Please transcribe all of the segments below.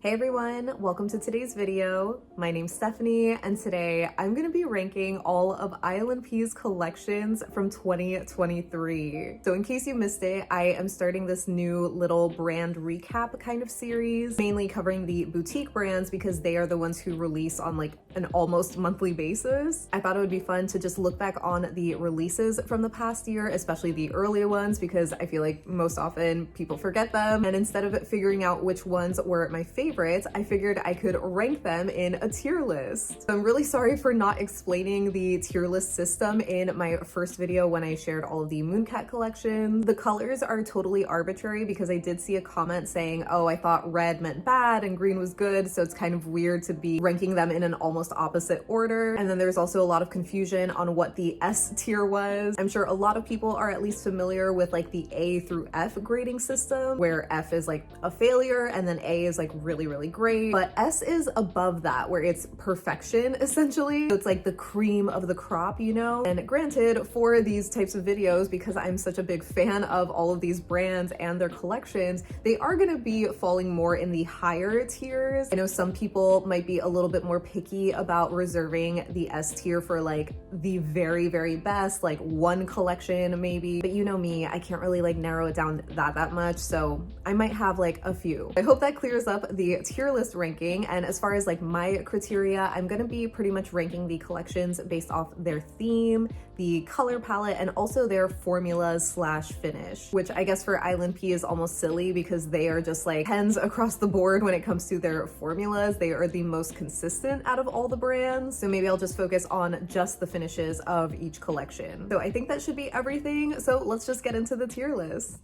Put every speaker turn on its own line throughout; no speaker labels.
Hey everyone, welcome to today's video. My name's Stephanie, and today I'm gonna be ranking all of ILNP's collections from 2023. So in case you missed it, I am starting this new little brand recap kind of series, mainly covering the boutique brands because they are the ones who release on like an almost monthly basis. I thought it would be fun to just look back on the releases from the past year, especially the earlier ones, because I feel like most often people forget them. And instead of figuring out which ones were my favorites, I figured I could rank them in a tier list. So I'm really sorry for not explaining the tier list system in my first video when I shared all of the Mooncat collection. The colors are totally arbitrary because I did see a comment saying, oh, I thought red meant bad and green was good, so it's kind of weird to be ranking them in an almost opposite order. And then there's also a lot of confusion on what the S tier was. I'm sure a lot of people are at least familiar with like the A through F grading system, where F is like a failure and then A is like really great, but S is above that, where it's perfection essentially. So it's like the cream of the crop, you know? And granted, for these types of videos, because I'm such a big fan of all of these brands and their collections, they are gonna be falling more in the higher tiers. I know some people might be a little bit more picky about reserving the S tier for like the very best, like one collection maybe, but you know me, I can't really like narrow it down that much, so I might have like a few. I hope that clears up the tier list ranking. And as far as like my criteria, I'm gonna be pretty much ranking the collections based off their theme, the color palette, and also their formulas slash finish, which I guess for ILNP is almost silly because they are just like pens across the board when it comes to their formulas. They are the most consistent out of all the brands. So maybe I'll just focus on just the finishes of each collection. So I think that should be everything. So let's just get into the tier list.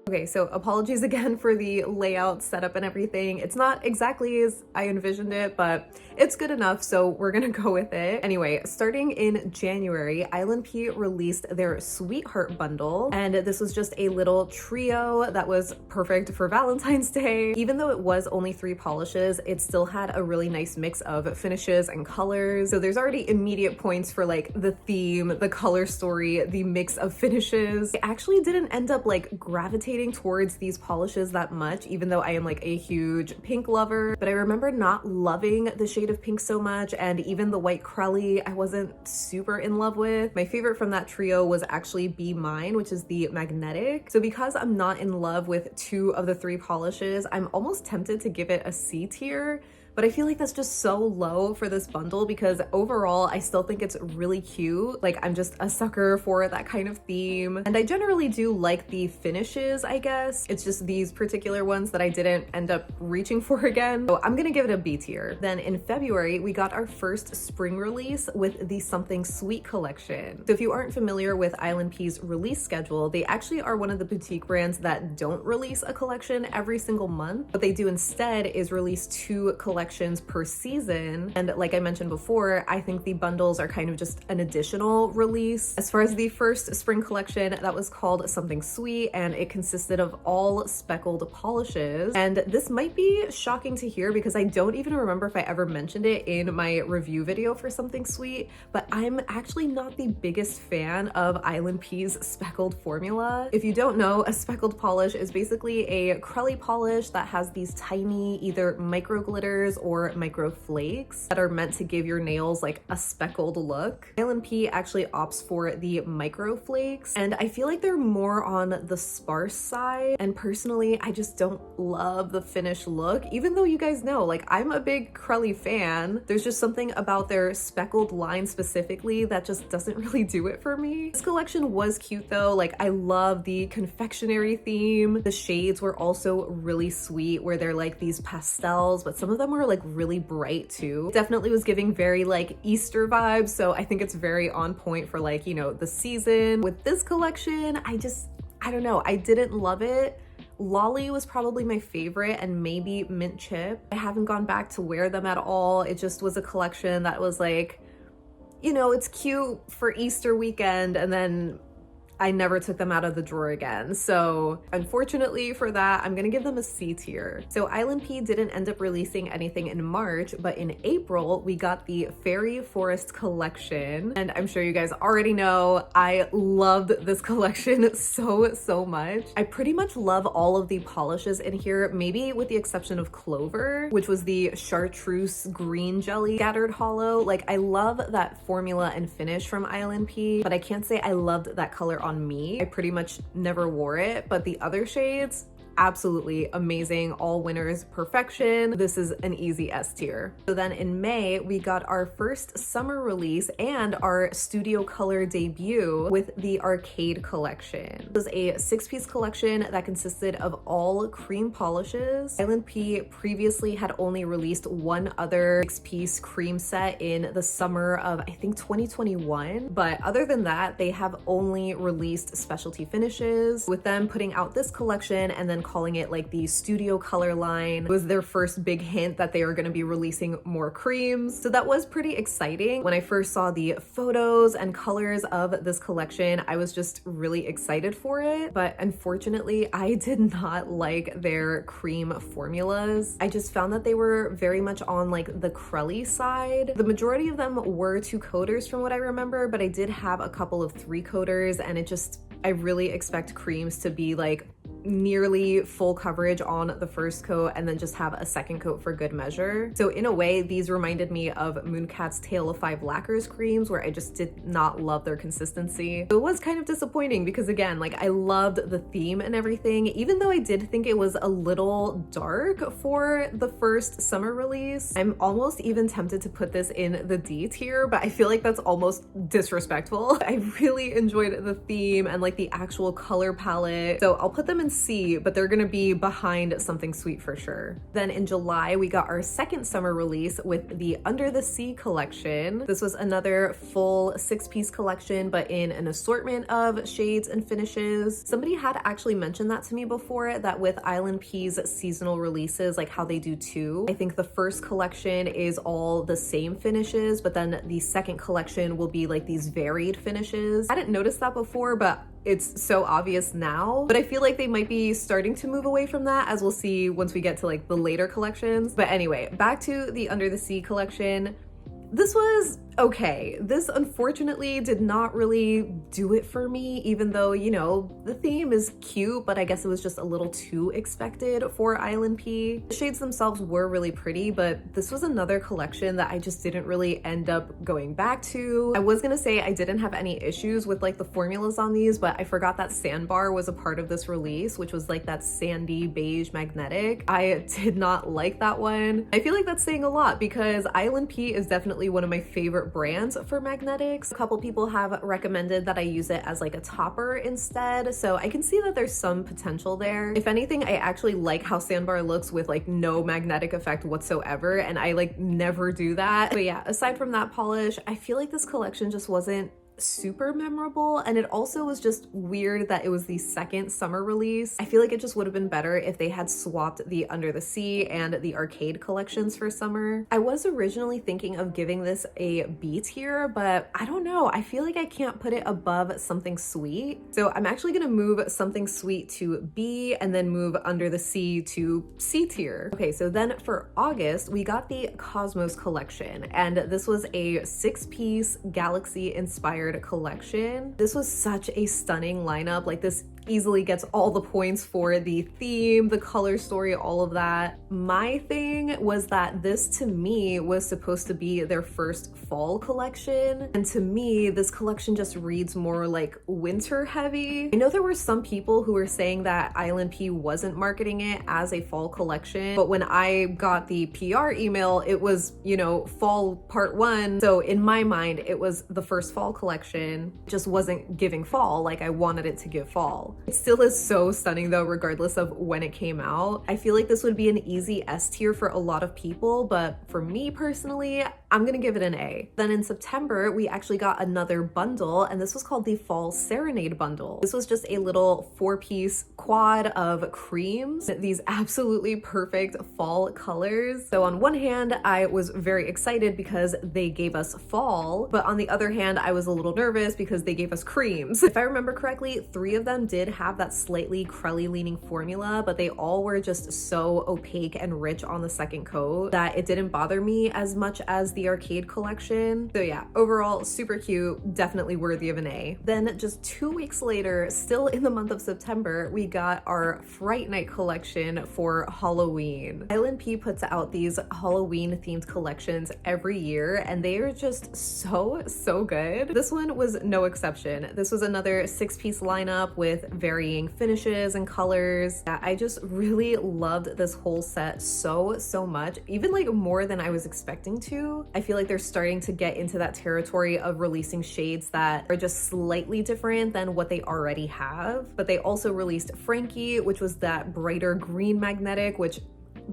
Okay, so apologies again for the layout, setup, and everything. It's not exactly as I envisioned it, but it's good enough, so we're gonna go with it. Anyway, starting in January, ILNP released their Sweetheart bundle, and this was just a little trio that was perfect for Valentine's Day. Even though it was only 3 polishes, it still had a really nice mix of finishes and colors. So there's already immediate points for like the theme, the color story, the mix of finishes. I actually didn't end up like gravitating towards these polishes that much, even though I am like a huge pink lover, but I remember not loving the shade of pink so much, and even the white Crelly I wasn't super in love with. My favorite from that trio was actually Be Mine, which is the magnetic. So because I'm not in love with 2 of the 3 polishes, I'm almost tempted to give it a C tier, but I feel like that's just so low for this bundle because overall I still think it's really cute. Like I'm just a sucker for that kind of theme. And I generally do like the finishes, I guess. It's just these particular ones that I didn't end up reaching for again. So I'm gonna give it a B tier. Then in February, we got our first spring release with the Something Sweet collection. So if you aren't familiar with ILNP's release schedule, they actually are one of the boutique brands that don't release a collection every single month. What they do instead is release 2 collections per season, and like I mentioned before, I think the bundles are kind of just an additional release. As far as the first spring collection, that was called Something Sweet, and it consisted of all speckled polishes. And this might be shocking to hear because I don't even remember if I ever mentioned it in my review video for Something Sweet, but I'm actually not the biggest fan of ILNP's speckled formula. If you don't know, a speckled polish is basically a Crelly polish that has these tiny either micro glitters or micro flakes that are meant to give your nails like a speckled look. ILNP actually opts for the micro flakes, and I feel like they're more on the sparse side, and personally I just don't love the finished look, even though you guys know like I'm a big Crelly fan. There's just something about their speckled line specifically that just doesn't really do it for me. This collection was cute though. Like I love the confectionery theme. The shades were also really sweet, where they're like these pastels, but some of them were like really bright too. Definitely was giving very like Easter vibes, so I think it's very on point for like, you know, the season. With this collection, I don't know, I didn't love it. Lolly was probably my favorite, and maybe Mint Chip. I haven't gone back to wear them at all. It just was a collection that was like, you know, it's cute for Easter weekend, and then I never took them out of the drawer again. So unfortunately for that, I'm gonna give them a C tier. So ILNP didn't end up releasing anything in March, but in April, we got the Fairy Forest collection. And I'm sure you guys already know, I loved this collection so much. I pretty much love all of the polishes in here, maybe with the exception of Clover, which was the chartreuse green jelly scattered hollow. Like, I love that formula and finish from ILNP, but I can't say I loved that color on me. I pretty much never wore it, but the other shades, absolutely amazing, all winners, perfection. This is an easy S tier. So then in May, we got our first summer release and our studio color debut with the Arcade collection. It was a 6-piece collection that consisted of all cream polishes. ILNP previously had only released one other 6-piece cream set in the summer of, I think, 2021. But other than that, they have only released specialty finishes, with them putting out this collection and then calling it like the studio color line. It was their first big hint that they are going to be releasing more creams. So that was pretty exciting. When I first saw the photos and colors of this collection, I was just really excited for it. But unfortunately, I did not like their cream formulas. I just found that they were very much on like the crelly side. The majority of them were 2-coaters from what I remember, but I did have a couple of 3-coaters, and I really expect creams to be like nearly full coverage on the first coat and then just have a second coat for good measure. So in a way, these reminded me of Mooncat's Tale of 5 Lacquers creams, where I just did not love their consistency. So it was kind of disappointing because, again, like, I loved the theme and everything, even though I did think it was a little dark for the first summer release. I'm almost even tempted to put this in the D tier, but I feel like that's almost disrespectful. I really enjoyed the theme and like the actual color palette. So I'll put them in C, but they're gonna be behind Something Sweet for sure. Then in July, we got our second summer release with the Under the Sea collection. This was another full 6-piece collection, but in an assortment of shades and finishes. Somebody had actually mentioned that to me before, that with ILNP's seasonal releases, like how they do too. I think the first collection is all the same finishes, but then the second collection will be like these varied finishes. I didn't notice that before, but it's so obvious now. But I feel like they might be starting to move away from that, as we'll see once we get to like the later collections. But anyway, back to the Under the Sea collection. This was okay. This unfortunately did not really do it for me, even though, you know, the theme is cute, but I guess it was just a little too expected for ILNP. The shades themselves were really pretty, but this was another collection that I just didn't really end up going back to. I was gonna say I didn't have any issues with like the formulas on these, but I forgot that Sandbar was a part of this release, which was like that sandy beige magnetic. I did not like that one. I feel like that's saying a lot because ILNP is definitely one of my favorite brands for magnetics. A couple people have recommended that I use it as like a topper instead, so I can see that there's some potential there. If anything, I actually like how Sandbar looks with like no magnetic effect whatsoever, and I like never do that. But yeah, aside from that polish, I feel like this collection just wasn't super memorable, and it also was just weird that it was the second summer release. I feel like it just would have been better if they had swapped the Under the Sea and the Arcade collections for summer. I was originally thinking of giving this a B tier, but I don't know, I feel like I can't put it above Something Sweet. So I'm actually gonna move Something Sweet to B and then move Under the Sea to C tier. Okay, so then for August, we got the Cosmos collection, and this was a 6-piece galaxy inspired collection. This was such a stunning lineup. Like, this easily gets all the points for the theme, the color story, all of that. My thing was that this to me was supposed to be their first fall collection, and to me this collection just reads more like winter heavy. I know there were some people who were saying that ILNP wasn't marketing it as a fall collection, but when I got the PR email, it was, you know, fall part 1. So in my mind, it was the first fall collection. It just wasn't giving fall like I wanted it to give fall. It still is so stunning though, regardless of when it came out. I feel like this would be an easy S tier for a lot of people, but for me personally, I'm gonna give it an A. Then in September, we actually got another bundle, and this was called the Fall Serenade bundle. This was just a little 4-piece quad of creams, these absolutely perfect fall colors. So on one hand, I was very excited because they gave us fall, but on the other hand, I was a little nervous because they gave us creams. If I remember correctly, 3 of them did have that slightly crelly leaning formula, but they all were just so opaque and rich on the second coat that it didn't bother me as much as the arcade collection. So yeah, overall super cute, definitely worthy of an A. Then just 2 weeks later, still in the month of September, we got our Fright Night collection for Halloween. ILNP puts out these Halloween themed collections every year, and they are just so good. This one was no exception. This was another 6-piece lineup with varying finishes and colors. Yeah, I just really loved this whole set so much, even like more than I was expecting to. I feel like they're starting to get into that territory of releasing shades that are just slightly different than what they already have. But they also released Frankie, which was that brighter green magnetic, which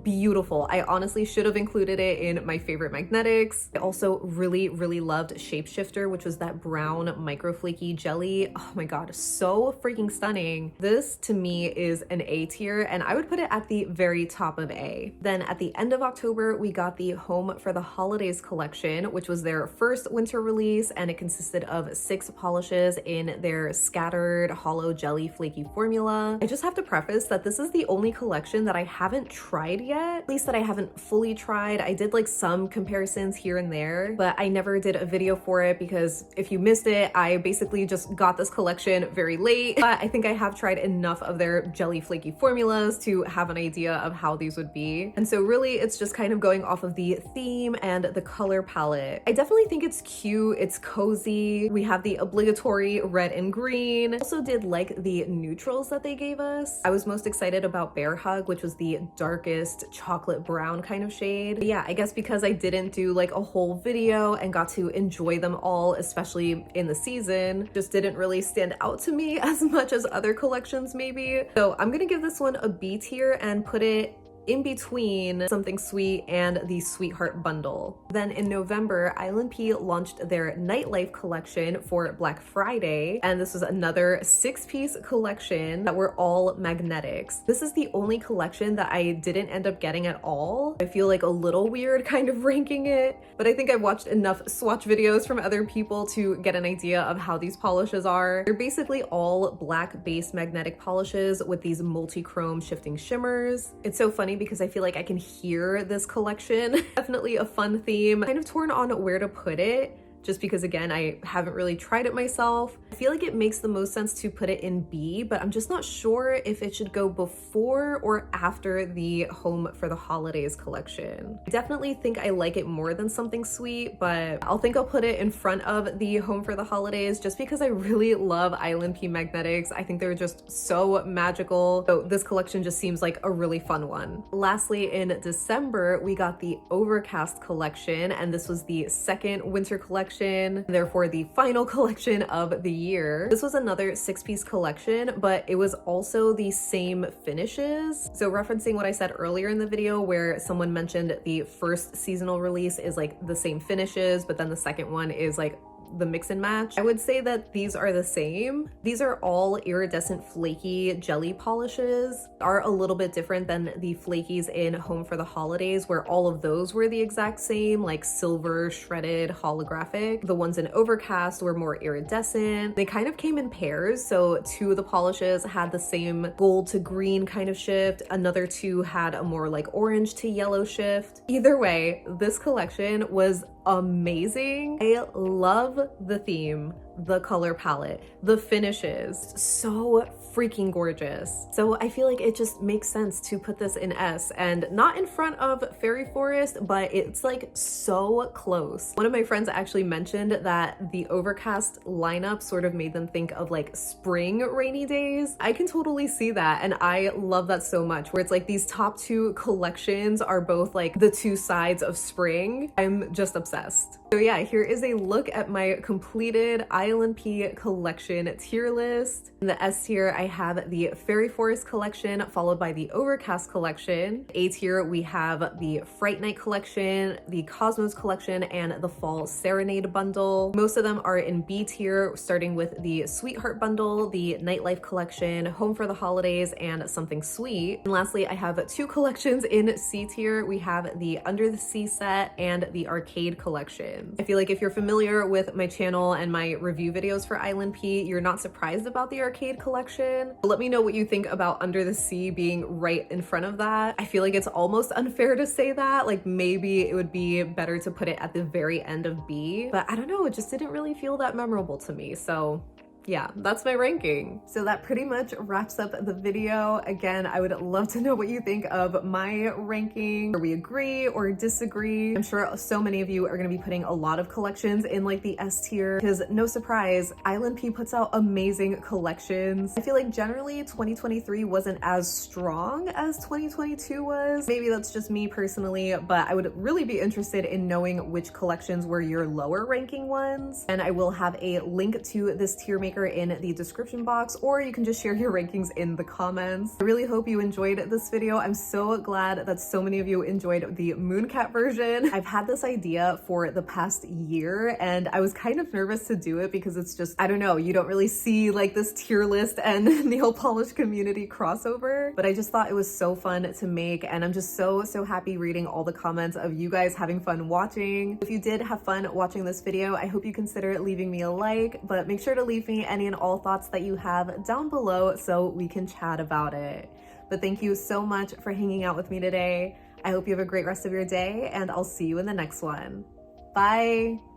beautiful. I honestly should have included it in my favorite magnetics. I also really loved Shapeshifter, which was that brown micro flaky jelly. Oh my god, so freaking stunning. This to me is an A tier, and I would put it at the very top of A. Then at the end of October, we got the Home for the Holidays collection, which was their first winter release, and it consisted of 6 polishes in their scattered hollow jelly flaky formula. I just have to preface that this is the only collection that I haven't tried yet, at least that I haven't fully tried. I did like some comparisons here and there, but I never did a video for it because if you missed it, I basically just got this collection very late. But I think I have tried enough of their jelly flaky formulas to have an idea of how these would be. And so really it's just kind of going off of the theme and the color palette. I definitely think it's cute, it's cozy. We have the obligatory red and green. Also did like the neutrals that they gave us. I was most excited about Bear Hug, which was the darkest chocolate brown kind of shade. But yeah, I guess because I didn't do like a whole video and got to enjoy them all, especially in the season, just didn't really stand out to me as much as other collections maybe. So I'm gonna give this one a B tier and put it in between Something Sweet and the Sweetheart bundle. Then in November, ILNP launched their Nightlife collection for Black Friday, and this was another 6-piece collection that were all magnetics. This is the only collection that I didn't end up getting at all. I feel like a little weird kind of ranking it, but I think I've watched enough swatch videos from other people to get an idea of how these polishes are. They're basically all black base magnetic polishes with these multi-chrome shifting shimmers. It's so funny because I feel like I can hear this collection. Definitely a fun theme. Kind of torn on where to put it, just because again, I haven't really tried it myself. I feel like it makes the most sense to put it in B, but I'm just not sure if it should go before or after the Home for the Holidays collection. I definitely think I like it more than Something Sweet, but I'll put it in front of the Home for the Holidays just because I really love ILNP magnetics. I think they're just so magical. So this collection just seems like a really fun one. Lastly, in December, we got the Overcast collection, and this was the second winter collection, therefore the final collection of the year. This was another 6-piece collection, but it was also the same finishes. So referencing what I said earlier in the video where someone mentioned the first seasonal release is like the same finishes, but then the second one is like the mix and match. I would say that these are the same. These are all iridescent flaky jelly polishes, are a little bit different than the flakies in Home for the Holidays, where all of those were the exact same, like silver, shredded, holographic. The ones in Overcast were more iridescent. They kind of came in pairs, so 2 of the polishes had the same gold to green kind of shift, another 2 had a more like orange to yellow shift. Either way, this collection was amazing. I love the theme, the color palette, the finishes, so freaking gorgeous. So I feel like it just makes sense to put this in S, and not in front of Fairy Forest, but it's like so close. One of my friends actually mentioned that the Overcast lineup sort of made them think of like spring rainy days. I can totally see that, and I love that so much, where it's like these top 2 collections are both like the 2 sides of spring. I'm just obsessed. So yeah, here is a look at my completed ILNP collection tier list. In the S tier, I I have the Fairy Forest collection, followed by the Overcast collection. A tier, we have the Fright Night collection, the Cosmos collection, and the Fall Serenade bundle. Most of them are in B tier, starting with the Sweetheart bundle, the Nightlife collection, Home for the Holidays, and Something Sweet. And lastly, I have 2 collections in C tier. We have the Under the Sea set and the Arcade collection. I feel like if you're familiar with my channel and my review videos for ILNP, you're not surprised about the Arcade collection. Let me know what you think about Under the Sea being right in front of that. I feel like it's almost unfair to say that. Like maybe it would be better to put it at the very end of B, but I don't know, it just didn't really feel that memorable to me. So yeah, that's my ranking. So that pretty much wraps up the video. Again, I would love to know what you think of my ranking. Or we agree or disagree. I'm sure so many of you are gonna be putting a lot of collections in like the S tier, because no surprise, ILNP puts out amazing collections. I feel like generally 2023 wasn't as strong as 2022 was. Maybe that's just me personally, but I would really be interested in knowing which collections were your lower ranking ones. And I will have a link to this tier maker in the description box, or you can just share your rankings in the comments. I really hope you enjoyed this video. I'm so glad that so many of you enjoyed the Mooncat version. I've had this idea for the past year and I was kind of nervous to do it because it's just, I don't know, you don't really see like this tier list and nail polish community crossover, but I just thought it was so fun to make, and I'm just so happy reading all the comments of you guys having fun watching. If you did have fun watching this video, I hope you consider leaving me a like, but make sure to leave me any and all thoughts that you have down below so we can chat about it. But thank you so much for hanging out with me today. I hope you have a great rest of your day, and I'll see you in the next one. Bye!